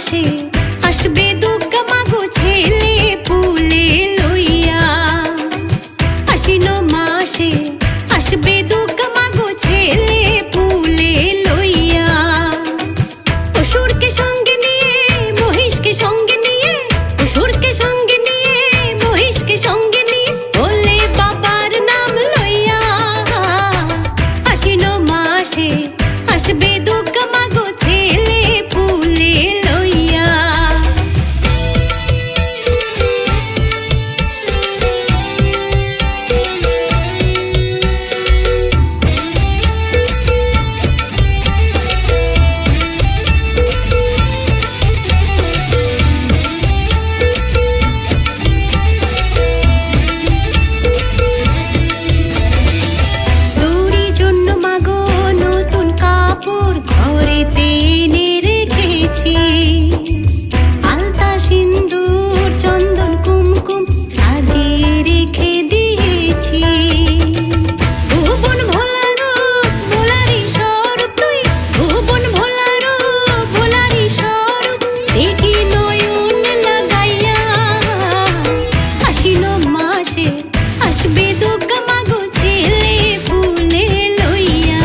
মাসে আসবে দুর্গা মাগো ছেলে পুলে লইয়া। আশ্বিন মাসে আসবে দুর্গা মাগো ছেলে পুলে লইয়া। অসুরকে সঙ্গে নিয়ে মহিষকে সঙ্গে নিয়ে, অসুরকে সঙ্গে নিয়ে মহিষকে সঙ্গে নিয়ে বলে বাবার নাম লইয়া। আশ্বিন মাসে আসবে দুর্গা মাগো ছেলে পুলে লইয়া। তোরই জন্য মাগো নতুন কাপড় ঘরেতে এনে রেখেছি। আলতা সিন্দুর চন্দন কুমকুম সাজিয়ে রেখে দিয়েছি। ভুবন ভোলারো ভোলারি স্বরূপ তুই, ভুবন ভোলারো ভোলারি স্বরূপ দেখি নয়ন লাগাইয়া। আশ্বিন মাসে আসবে দুর্গা মাগো ছেলে পুলে লইয়া।